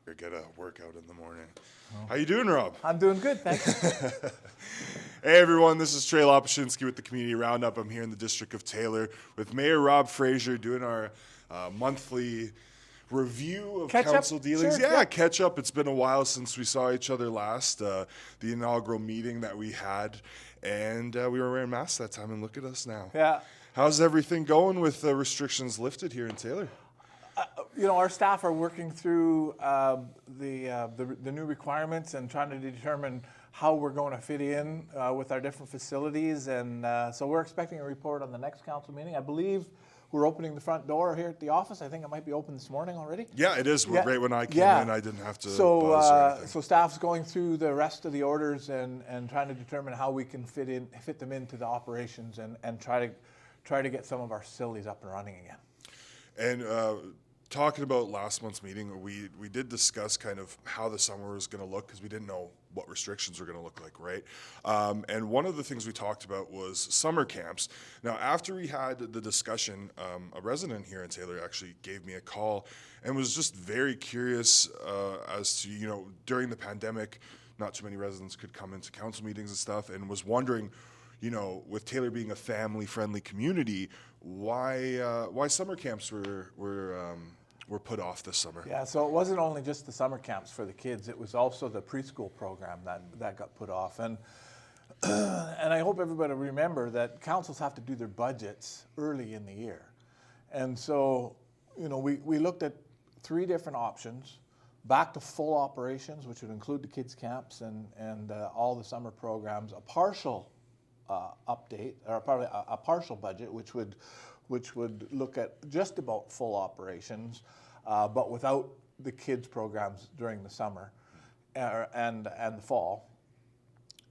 or get a workout in the morning. How you doing, Rob? I'm doing good, thanks. Hey everyone, this is Trey Lopashinsky with the Community Roundup. I'm here in the District of Taylor with Mayor Rob Fraser doing our monthly review of Catch up? council dealings. Sure, Yeah, yeah. catch up. It's been a while since we saw each other last. The inaugural meeting that we had, and we were wearing masks that time, and look at us now. Yeah. How's everything going with the restrictions lifted here in Taylor? Our staff are working through the new requirements and trying to determine how we're going to fit in with our different facilities. And so we're expecting a report on the next council meeting. I believe we're opening the front door here at the office. I think it might be open this morning already. Yeah, it is. Yeah. Right when I came in, I didn't have to buzz or anything. So staff's going through the rest of the orders and trying to determine how we can fit them into the operations and try to get some of our facilities up and running again. And talking about last month's meeting, we did discuss kind of how the summer was going to look because we didn't know what restrictions were going to look like, right? And one of the things we talked about was summer camps. Now, after we had the discussion, a resident here in Taylor actually gave me a call and was just very curious as to, during the pandemic, not too many residents could come into council meetings and stuff, and was wondering, with Taylor being a family-friendly community, why summer camps were put off this summer. Yeah, so it wasn't only just the summer camps for the kids, it was also the preschool program that got put off. And I hope everybody remember that councils have to do their budgets early in the year. And so, we looked at 3 different options: back to full operations, which would include the kids camps and all the summer programs, a partial update, or probably a partial budget, which would look at just about full operations, but without the kids programs during the summer and the fall,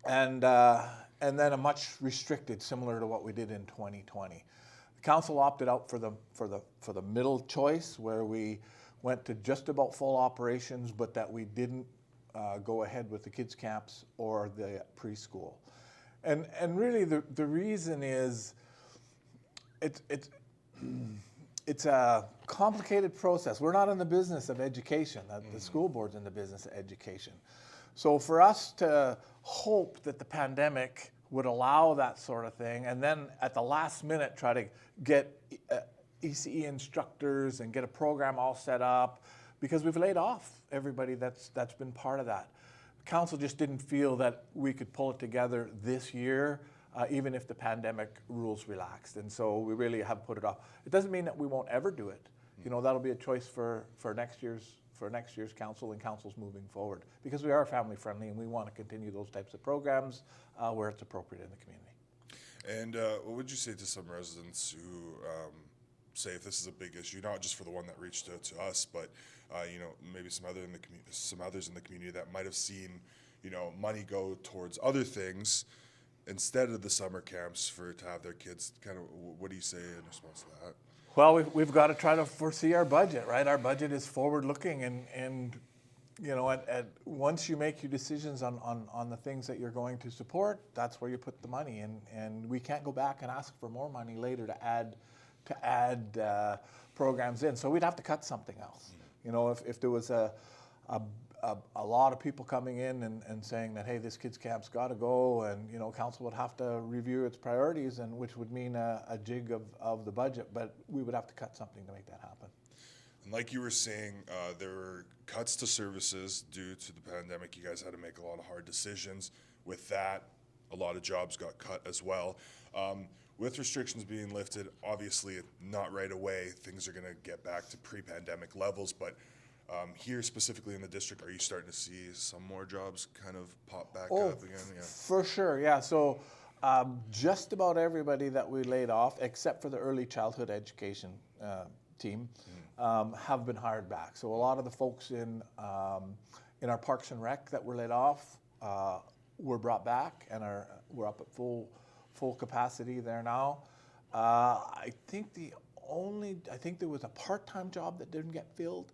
and then a much restricted, similar to what we did in 2020. The council opted out for the middle choice, where we went to just about full operations, but that we didn't go ahead with the kids camps or the preschool. And really the reason is it's a complicated process. We're not in the business of education. The school board's in the business of education. So for us to hope that the pandemic would allow that sort of thing, and then at the last minute try to get ECE instructors and get a program all set up, because we've laid off everybody that's been part of that. Council just didn't feel that we could pull it together this year, even if the pandemic rules relaxed. And so we really have put it off. It doesn't mean that we won't ever do it. That'll be a choice for next year's council and councils moving forward, because we are family friendly and we want to continue those types of programs where it's appropriate in the community. And what would you say to some residents who say, if this is a big issue, not just for the one that reached out to us, but maybe some others in the community that might have seen money go towards other things instead of the summer camps to have their kids? Kind of, what do you say in response to that? Well, we've got to try to foresee our budget, right? Our budget is forward-looking, and once you make your decisions on the things that you're going to support, that's where you put the money. And we can't go back and ask for more money later to add programs in. So we'd have to cut something else. If there was a lot of people coming in and saying that, hey, this kids camp's got to go, and council would have to review its priorities, and which would mean a jig of the budget, but we would have to cut something to make that happen. And like you were saying, there were cuts to services due to the pandemic. You guys had to make a lot of hard decisions. With that, a lot of jobs got cut as well. With restrictions being lifted, obviously not right away, things are going to get back to pre-pandemic levels, but here specifically in the district, are you starting to see some more jobs kind of pop back up again? Yeah. For sure, yeah. So just about everybody that we laid off, except for the early childhood education team, have been hired back. So a lot of the folks in our Parks and Rec that were laid off were brought back and we're up at full capacity there now. I think there was a part-time job that didn't get filled,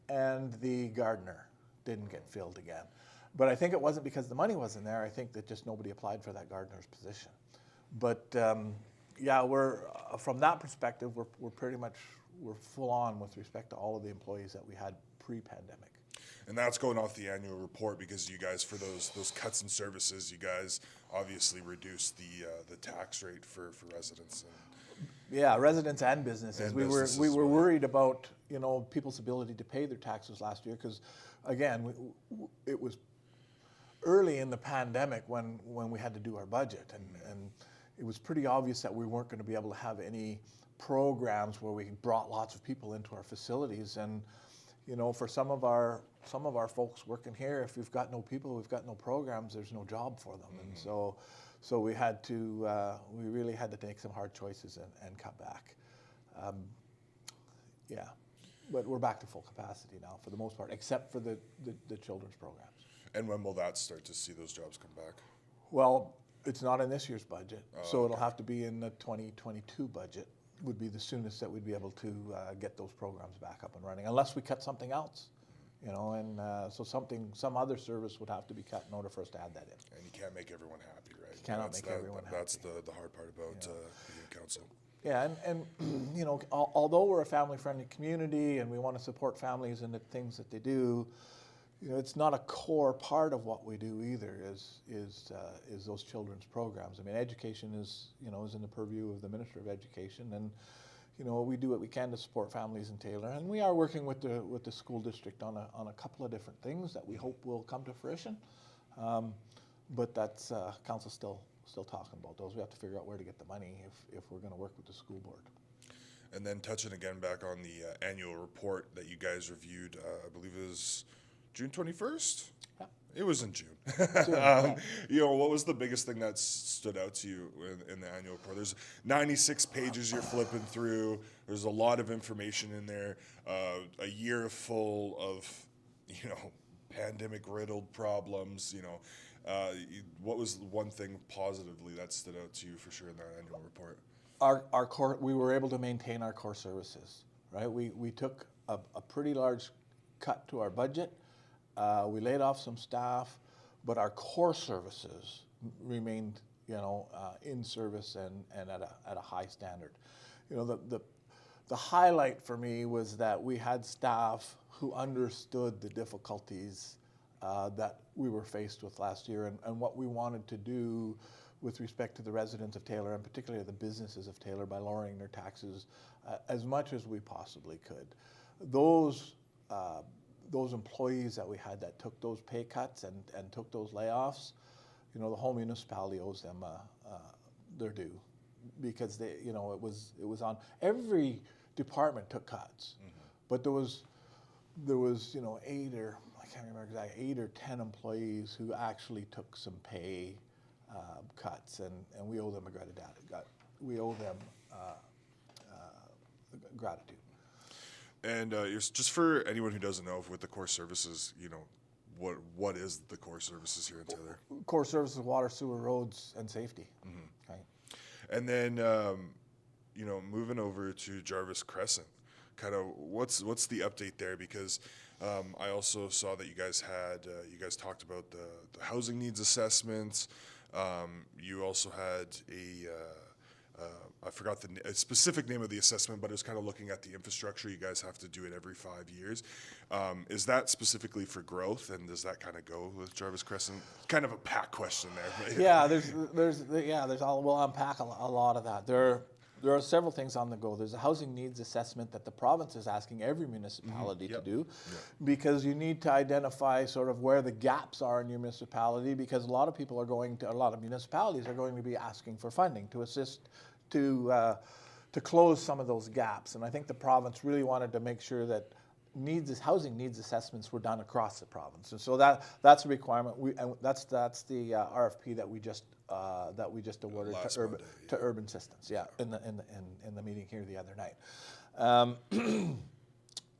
and the gardener didn't get filled again. But I think it wasn't because the money wasn't there. I think that just nobody applied for that gardener's position. But yeah, we're from that perspective, we're pretty much full on with respect to all of the employees that we had pre-pandemic. And that's going off the annual report because you guys, for those cuts in services, you guys obviously reduced the tax rate for residents. Yeah, residents and businesses. And We businesses, were right. worried about, you know, people's ability to pay their taxes last year because, again, it was early in the pandemic when we had to do our budget, and it was pretty obvious that we weren't going to be able to have any programs where we brought lots of people into our facilities. And you know, for some of our folks working here, if we've got no people, we've got no programs, there's no job for them. And so we had to we really had to make some hard choices and cut back. Yeah, but we're back to full capacity now for the most part, except for the children's programs. And when will that start to see those jobs come back? Well, it's not in this year's budget, so it'll have to be in the 2022 budget would be the soonest that we'd be able to get those programs back up and running, unless we cut something else, you know, and so some other service would have to be cut in order for us to add that in. And you can't make everyone happy, right? You cannot make everyone happy. That's the hard part about being council. Yeah, and you know, although we're a family-friendly community and we want to support families and the things that they do, you know, it's not a core part of what we do either. Is those children's programs? I mean, education is in the purview of the Minister of Education, and you know, we do what we can to support families in Taylor, and we are working with the school district on a couple of different things that we hope will come to fruition. But that's council still talking about those. We have to figure out where to get the money if we're going to work with the school board. And then touching again back on the annual report that you guys reviewed, I believe it was June 21st? Yeah. It was in June. Yeah. You know, what was the biggest thing that stood out to you in the annual report? There's 96 pages you're flipping through. There's a lot of information in there. A year full of, you know, pandemic-riddled problems. You know, what was one thing positively that stood out to you for sure in that annual report? Our core, we were able to maintain our core services, right? We took a pretty large cut to our budget. We laid off some staff, but our core services remained, you know, in service and at a high standard. You know, the highlight for me was that we had staff who understood the difficulties that we were faced with last year and what we wanted to do with respect to the residents of Taylor and particularly the businesses of Taylor by lowering their taxes as much as we possibly could. Those employees that we had that took those pay cuts and took those layoffs, you know, the whole municipality owes them their due, because they, you know, it was on every department took cuts, but there was you know 8 or 10 employees who actually took some pay cuts, and we owe them gratitude. And just for anyone who doesn't know, with the core services, you know, what is the core services here in Taylor? Core services: water, sewer, roads, and safety. Okay. And then, you know, moving over to Jarvis Crescent, kind of what's the update there? Because I also saw that you guys talked about the housing needs assessments. You also had I forgot a specific name of the assessment, but it was kind of looking at the infrastructure. You guys have to do it every 5 years. Is that specifically for growth, and does that kind of go with Jarvis Crescent? Kind of a pack question there. But Yeah, there's all, we'll unpack a lot of that. There are several things on the go. There's a housing needs assessment that the province is asking every municipality to do, because you need to identify sort of where the gaps are in your municipality, because a lot of municipalities are going to be asking for funding to assist to close some of those gaps. And I think the province really wanted to make sure that housing needs assessments were done across the province, and so that's a requirement. That's the RFP that we just awarded to Urban Systems. Yeah, in the meeting here the other night.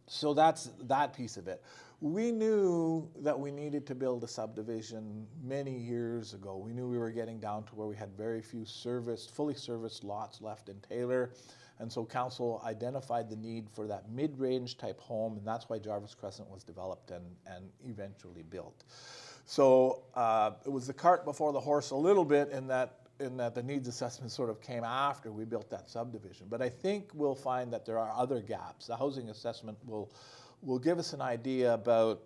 So that's that piece of it. We knew that we needed to build a subdivision many years ago. We knew we were getting down to where we had very few fully serviced lots left in Taylor. And so council identified the need for that mid-range type home, and that's why Jarvis Crescent was developed and eventually built. So it was the cart before the horse a little bit in that the needs assessment sort of came after we built that subdivision. But I think we'll find that there are other gaps. The housing assessment will give us an idea about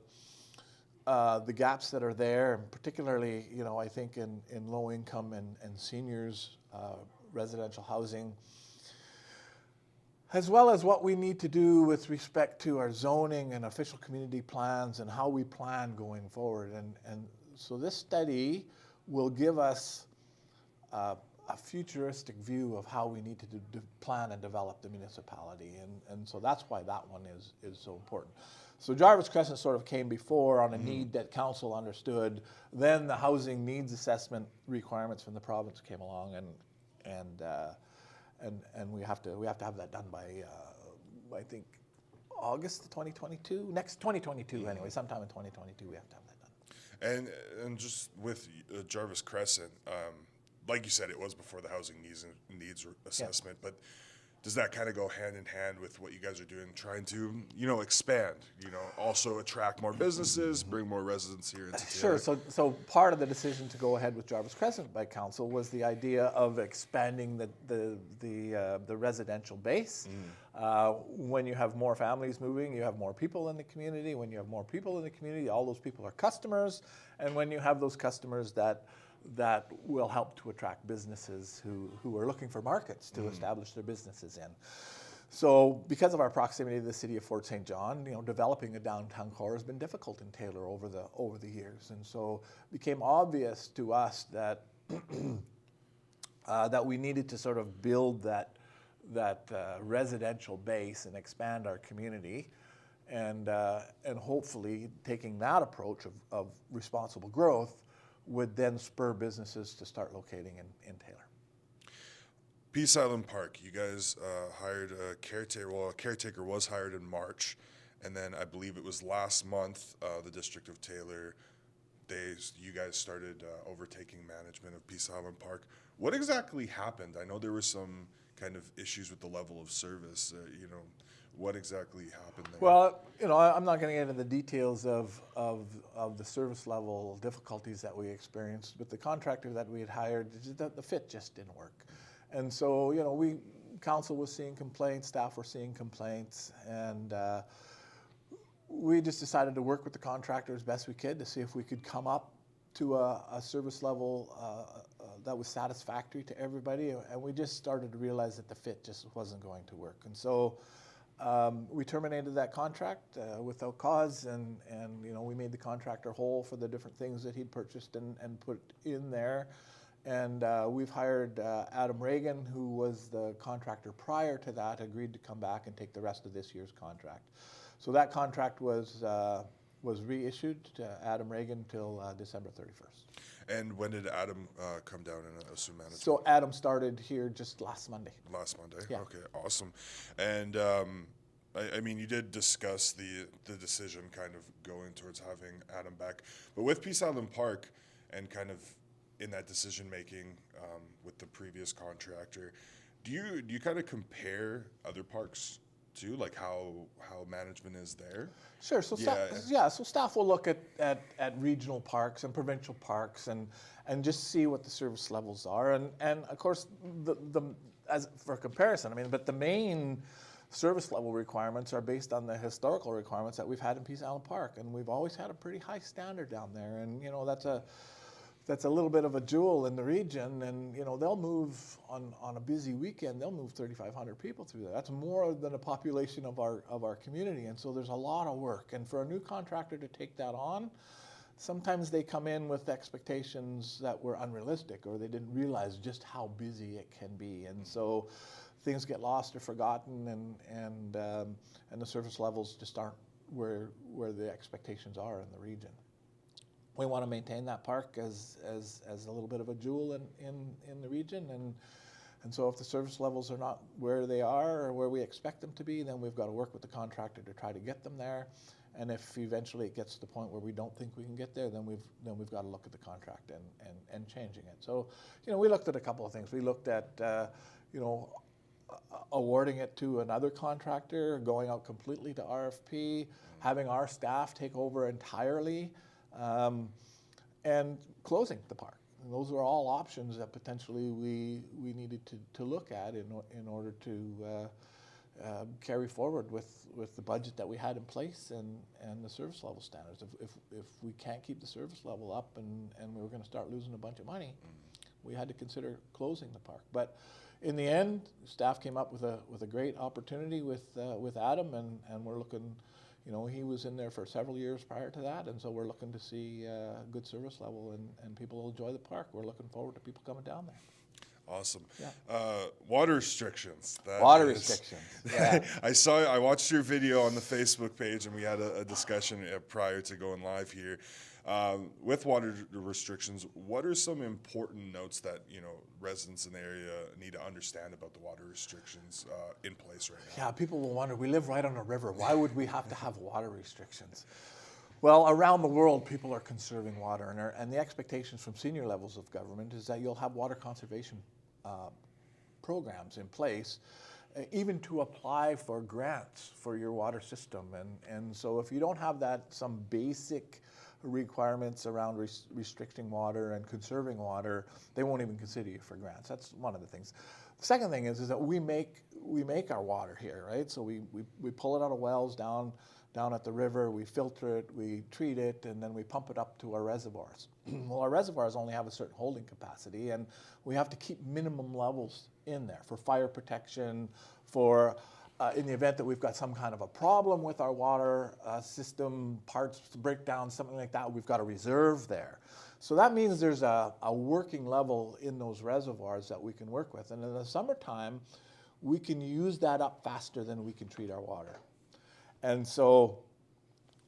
the gaps that are there, and particularly, I think in low income and seniors residential housing, as well as what we need to do with respect to our zoning and official community plans and how we plan going forward. And so this study will give us a futuristic view of how we need to plan and develop the municipality. And so that's why that one is so important. So Jarvis Crescent sort of came before on a need that council understood. Then the housing needs assessment requirements from the province came along, and we have to have that done by I think August 2022. Next 2022 anyway, sometime in 2022 we have to have that done. And just with Jarvis Crescent, like you said, it was before the housing needs assessment, but does that kind of go hand in hand with what you guys are doing, trying to, expand, also attract more businesses, bring more residents here into Taylor? Sure. So part of the decision to go ahead with Jarvis Crescent by council was the idea of expanding the residential base. When you have more families moving, you have more people in the community. When you have more people in the community, all those people are customers. And when you have those customers, that will help to attract businesses who are looking for markets to establish their businesses in. So because of our proximity to the city of Fort St. John, developing a downtown core has been difficult in Taylor over the years. And so it became obvious to us that that we needed to sort of build that residential base and expand our community. And hopefully taking that approach of responsible growth would then spur businesses to start locating in Taylor. Peace Island Park, you guys hired a caretaker. Well, a caretaker was hired in March, and then I believe it was last month, the District of Taylor, you guys started overtaking management of Peace Island Park. What exactly happened? I know there were some kind of issues with the level of service. What exactly happened there? Well, I'm not going to get into the details of the service level difficulties that we experienced, but the contractor that we had hired, the fit just didn't work. And so, council was seeing complaints, staff were seeing complaints, and we just decided to work with the contractor as best we could to see if we could come up to a service level that was satisfactory to everybody. And we just started to realize that the fit just wasn't going to work. And so we terminated that contract without cause, and we made the contractor whole for the different things that he'd purchased and put in there. And we've hired Adam Reagan, who was the contractor prior to that, agreed to come back and take the rest of this year's contract. So that contract was reissued to Adam Reagan till December 31st. And when did Adam come down and assume management? So Adam started here just last Monday. Last Monday? Yeah. Okay, awesome. And I mean, you did discuss the decision kind of going towards having Adam back. But with Peace Island Park and kind of in that decision making with the previous contractor, do you kind of compare other parks too, like how management is there? Sure. So so staff will look at regional parks and provincial parks and just see what the service levels are, and of course as for comparison, but the main service level requirements are based on the historical requirements that we've had in Peace Island Park, and we've always had a pretty high standard down there, and that's a little bit of a jewel in the region, and they'll move on a busy weekend, they'll move 3,500 people through there. That's more than a population of our community, and so there's a lot of work. And for a new contractor to take that on, sometimes they come in with expectations that were unrealistic, or they didn't realize just how busy it can be, and so things get lost or forgotten, and the service levels just aren't where the expectations are in the region. We want to maintain that park as a little bit of a jewel in the region, and so if the service levels are not where they are or where we expect them to be, then we've got to work with the contractor to try to get them there. And if eventually it gets to the point where we don't think we can get there, then we've got to look at the contract and changing it. So we looked at a couple of things. We looked at awarding it to another contractor, going out completely to RFP, having our staff take over entirely, and closing the park. And those are all options that potentially we needed to look at in order carry forward with the budget that we had in place and the service level standards. If we can't keep the service level up and we were going to start losing a bunch of money, we had to consider closing the park. But in the end, staff came up with a great opportunity with Adam, and we're looking. You know, he was in there for several years prior to that, and so we're looking to see good service level and people will enjoy the park. We're looking forward to people coming down there. Awesome. Yeah. Water restrictions. Water restrictions. Yeah. I watched your video on the Facebook page, and we had a discussion prior to going live here. With water restrictions, what are some important notes that, you know, residents in the area need to understand about the water restrictions in place right now? Yeah, people will wonder, we live right on a river. Why would we have to have water restrictions? Well, around the world, people are conserving water, and the expectations from senior levels of government is that you'll have water conservation programs in place, even to apply for grants for your water system. And so if you don't have some basic requirements around restricting water and conserving water, they won't even consider you for grants. That's one of the things. The second thing is that we make our water here, right? So we pull it out of wells down at the river, we filter it, we treat it, and then we pump it up to our reservoirs. Well, our reservoirs only have a certain holding capacity, and we have to keep minimum levels in there for fire protection, for in the event that we've got some kind of a problem with our water system, parts break down, something like that, we've got a reserve there. So that means there's a working level in those reservoirs that we can work with. And in the summertime, we can use that up faster than we can treat our water. And so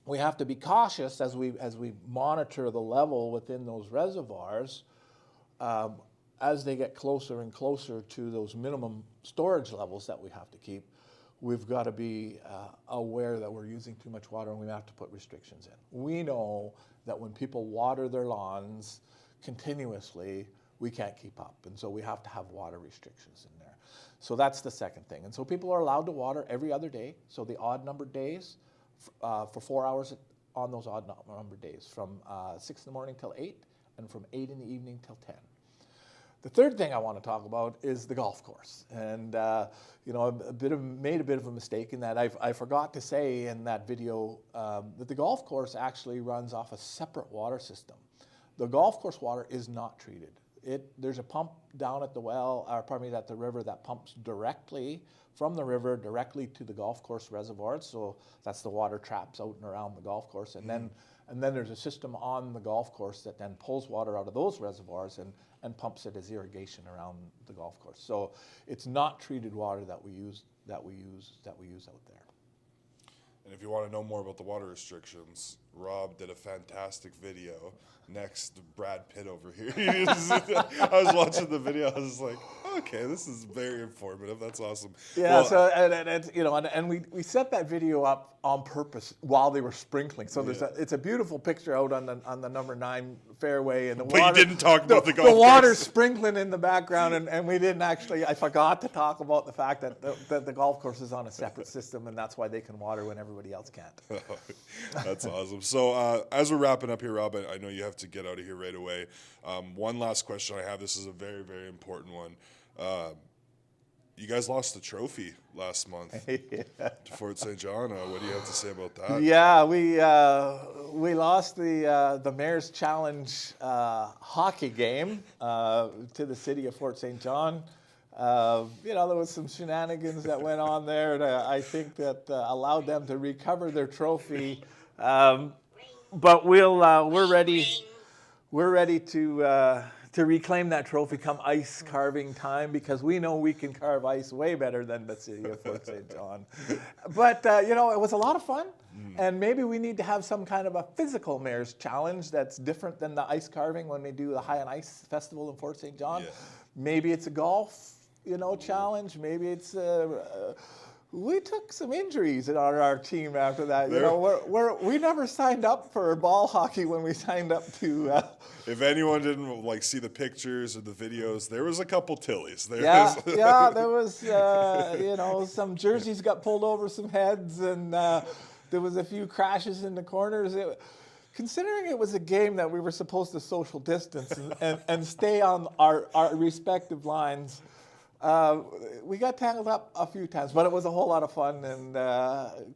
we have to be cautious as we monitor the level within those reservoirs as they get closer and closer to those minimum storage levels that we have to keep. We've got to be aware that we're using too much water, and we have to put restrictions in. We know that when people water their lawns continuously, we can't keep up, and so we have to have water restrictions in there. So that's the second thing. And so people are allowed to water every other day, so the odd numbered days for 4 hours on those odd numbered days, from 6 in the morning till 8, and from 8 in the evening till 10. The third thing I want to talk about is the golf course. And you know, made a bit of a mistake in that I forgot to say in that video that the golf course actually runs off a separate water system. The golf course water is not treated. There's a pump down at the at the river that pumps directly from the river directly to the golf course reservoirs. So that's the water traps out and around the golf course. And then there's a system on the golf course that then pulls water out of those reservoirs and pumps it as irrigation around the golf course. So it's not treated water that we use out there. And if you want to know more about the water restrictions, Rob did a fantastic video next to Brad Pitt over here. I was watching the video. I was like, okay, this is very informative. That's awesome. Yeah. Well, so and you know, and we set that video up on purpose while they were sprinkling. So it's a beautiful picture out on the number 9 fairway, and the water. But you didn't talk about the golf course. The water sprinkling in the background, and we didn't actually. I forgot to talk about the fact that the golf course is on a separate system, and that's why they can water when everybody else can't. That's awesome. So as we're wrapping up here, Rob, I know you have to get out of here right away. One last question I have. This is a very, very important one. You guys lost the trophy last month to Fort St. John. What do you have to say about that? Yeah, we lost the Mayor's Challenge hockey game to the city of Fort St. John. You know, there was some shenanigans that went on there that I think that allowed them to recover their trophy. But we're ready to reclaim that trophy come ice carving time, because we know we can carve ice way better than the city of Fort St. John. But you know, it was a lot of fun, and maybe we need to have some kind of a physical Mayor's Challenge that's different than the ice carving when they do the High on Ice Festival in Fort St. John. Yeah. Maybe it's a golf, you know, challenge. Maybe it's we took some injuries on our team after that. You know, we never signed up for ball hockey when we signed up to. If anyone didn't see the pictures or the videos, there was a couple tillies. There was you know, some jerseys got pulled over some heads, and there was a few crashes in the corners. Considering it was a game that we were supposed to social distance and stay on our respective lines. We got tangled up a few times, but it was a whole lot of fun, and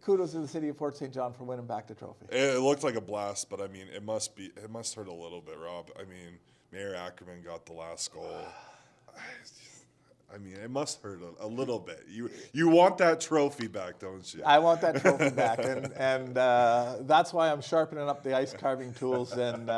kudos to the city of Fort St. John for winning back the trophy. It looked like a blast, but I mean, it must hurt a little bit, Rob. I mean, Mayor Ackerman got the last goal. I mean, it must hurt a little bit. You want that trophy back, don't you? I want that trophy back, and that's why I'm sharpening up the ice carving tools, and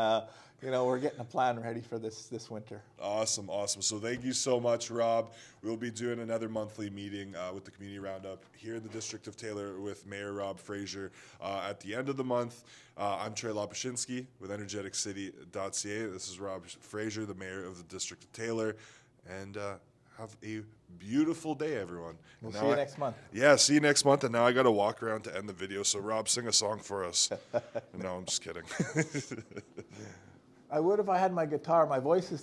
we're getting a plan ready for this winter. Awesome. So thank you so much, Rob. We'll be doing another monthly meeting with the Community Roundup here in the District of Taylor with Mayor Rob Fraser at the end of the month. I'm Trey Lopushinsky with energeticcity.ca. This is Rob Fraser, the Mayor of the District of Taylor, and have a beautiful day, everyone. We'll see you next month. Yeah, see you next month. And now I got to walk around to end the video. So, Rob, sing a song for us. No, I'm just kidding. I would if I had my guitar. My voice is